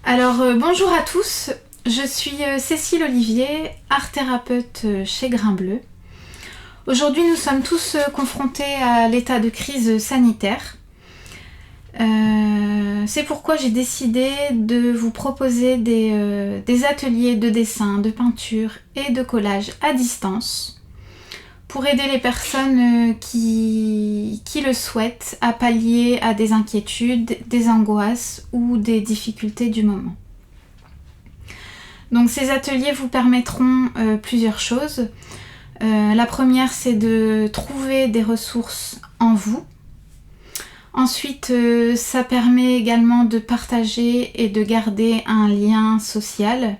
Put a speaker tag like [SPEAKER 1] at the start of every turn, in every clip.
[SPEAKER 1] Bonjour à tous, je suis Cécile Olivier, art thérapeute chez Grain Bleu. Aujourd'hui, nous sommes tous confrontés à l'état de crise sanitaire. C'est pourquoi j'ai décidé de vous proposer des ateliers de dessin, de peinture et de collage à distance pour aider les personnes qui le souhaitent à pallier à des inquiétudes, des angoisses ou des difficultés du moment. Donc ces ateliers vous permettront plusieurs choses. La première, c'est de trouver des ressources en vous. Ensuite, ça permet également de partager et de garder un lien social.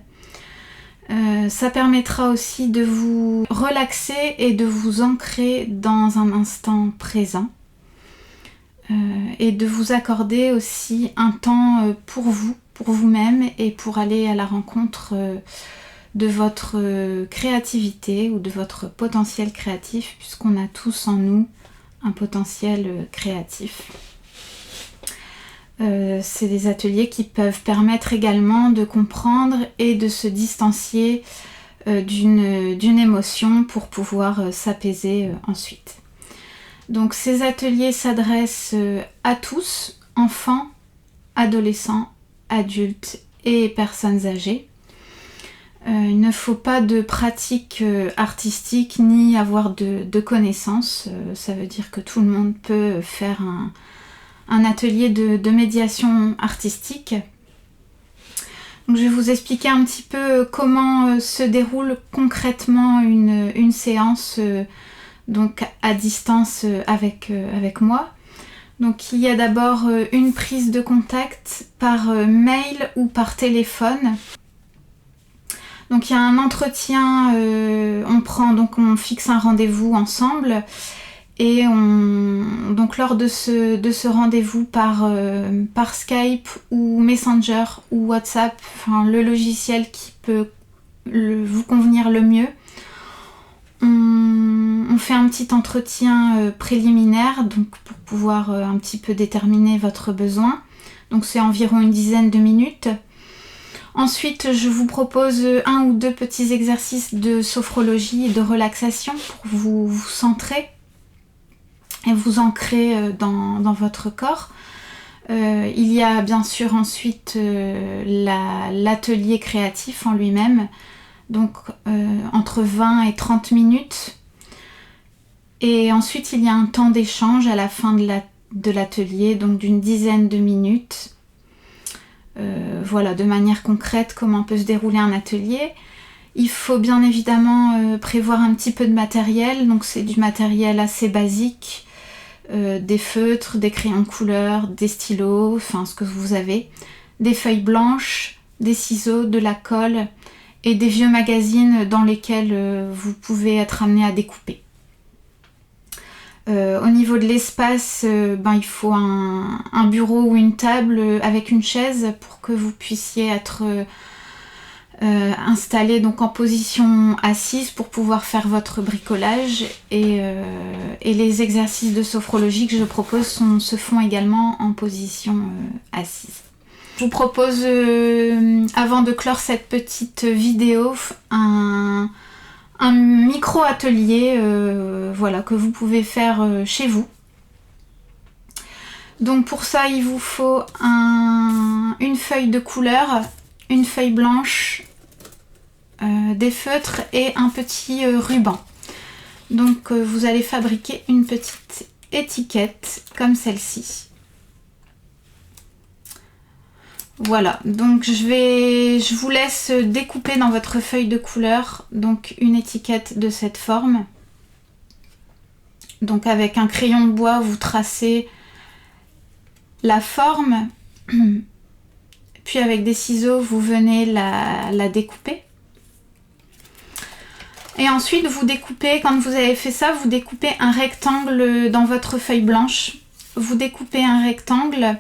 [SPEAKER 1] Ça permettra aussi de vous relaxer et de vous ancrer dans un instant présent. Et de vous accorder aussi un temps pour vous, pour vous-même et pour aller à la rencontre de votre créativité ou de votre potentiel créatif, puisqu'on a tous en nous un potentiel créatif. C'est des ateliers qui peuvent permettre également de comprendre et de se distancier d'une émotion pour pouvoir s'apaiser ensuite. Donc ces ateliers s'adressent à tous, enfants, adolescents, adultes et personnes âgées. Il ne faut pas de pratique artistique ni avoir de connaissances. Ça veut dire que tout le monde peut faire un atelier de médiation artistique. Donc, je vais vous expliquer un petit peu comment se déroule concrètement une séance donc à distance avec moi. Donc il y a d'abord une prise de contact par mail ou par téléphone. Donc il y a un entretien, on fixe un rendez-vous ensemble et donc lors de ce rendez-vous par Skype ou Messenger ou WhatsApp, enfin le logiciel qui peut vous convenir le mieux, on fait un petit entretien préliminaire donc pour pouvoir un petit peu déterminer votre besoin. Donc c'est environ une dizaine de minutes. Ensuite, je vous propose un ou deux petits exercices de sophrologie et de relaxation pour vous centrer et vous ancrer dans votre corps. Il y a bien sûr ensuite l'atelier créatif en lui-même, donc entre 20 et 30 minutes. Et ensuite, il y a un temps d'échange à la fin de l'atelier, donc d'une dizaine de minutes. Voilà, de manière concrète, comment peut se dérouler un atelier. Il faut bien évidemment prévoir un petit peu de matériel, donc c'est du matériel assez basique, des feutres, des crayons de couleur, des stylos, enfin ce que vous avez, des feuilles blanches, des ciseaux, de la colle et des vieux magazines dans lesquels vous pouvez être amené à découper. Au niveau de l'espace, il faut un bureau ou une table avec une chaise pour que vous puissiez être installé donc en position assise pour pouvoir faire votre bricolage et les exercices de sophrologie que je propose se font également en position assise. Je vous propose, avant de clore cette petite vidéo, un micro-atelier voilà, que vous pouvez faire chez vous. Donc pour ça, il vous faut une feuille de couleur, une feuille blanche, des feutres et un petit ruban. Donc vous allez fabriquer une petite étiquette comme celle-ci. Voilà, donc je vous laisse découper dans votre feuille de couleur donc une étiquette de cette forme. Donc avec un crayon de bois, vous tracez la forme, puis avec des ciseaux, vous venez la découper. Et ensuite, vous découpez, quand vous avez fait ça, vous découpez un rectangle dans votre feuille blanche. Vous découpez un rectangle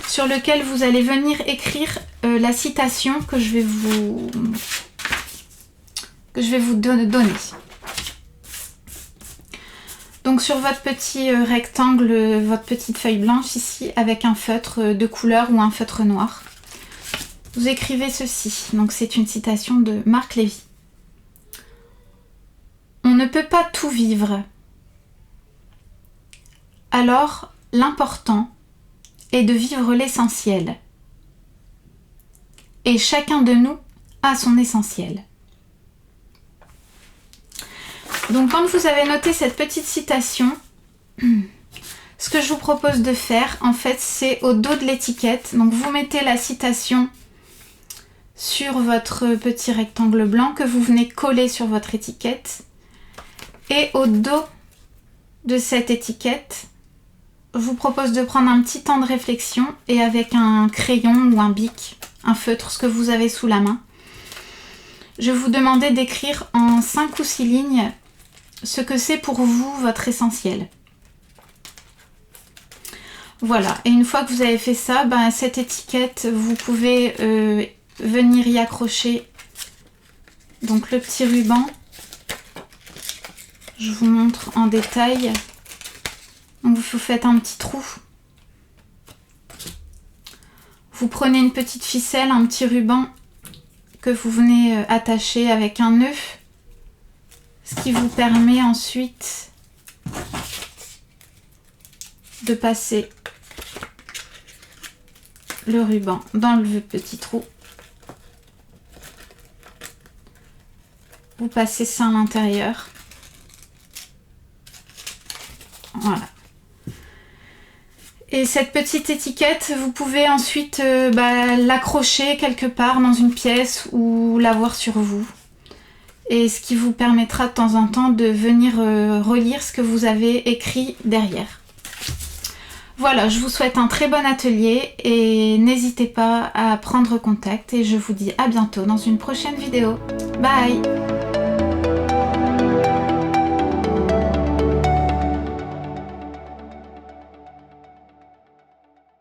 [SPEAKER 1] sur lequel vous allez venir écrire la citation que je vais vous donner. Donc sur votre petit rectangle, votre petite feuille blanche ici, avec un feutre de couleur ou un feutre noir, vous écrivez ceci. Donc c'est une citation de Marc Lévy. On ne peut pas tout vivre. Alors, l'important est de vivre l'essentiel. Et chacun de nous a son essentiel. Donc quand vous avez noté cette petite citation, ce que je vous propose de faire, en fait, c'est au dos de l'étiquette. Donc vous mettez la citation sur votre petit rectangle blanc que vous venez coller sur votre étiquette. Et au dos de cette étiquette, je vous propose de prendre un petit temps de réflexion et avec un crayon ou un bic, un feutre, ce que vous avez sous la main, je vais vous demander d'écrire en 5 ou 6 lignes ce que c'est pour vous votre essentiel. Voilà, et une fois que vous avez fait ça, cette étiquette, vous pouvez venir y accrocher donc le petit ruban. Je vous montre en détail. Donc vous faites un petit trou. Vous prenez une petite ficelle, un petit ruban que vous venez attacher avec un nœud, ce qui vous permet ensuite de passer le ruban dans le petit trou. Vous passez ça à l'intérieur. Voilà. Et cette petite étiquette, vous pouvez ensuite l'accrocher quelque part dans une pièce ou l'avoir sur vous. Et ce qui vous permettra de temps en temps de venir relire ce que vous avez écrit derrière. Voilà, je vous souhaite un très bon atelier et n'hésitez pas à prendre contact et je vous dis à bientôt dans une prochaine vidéo. Bye!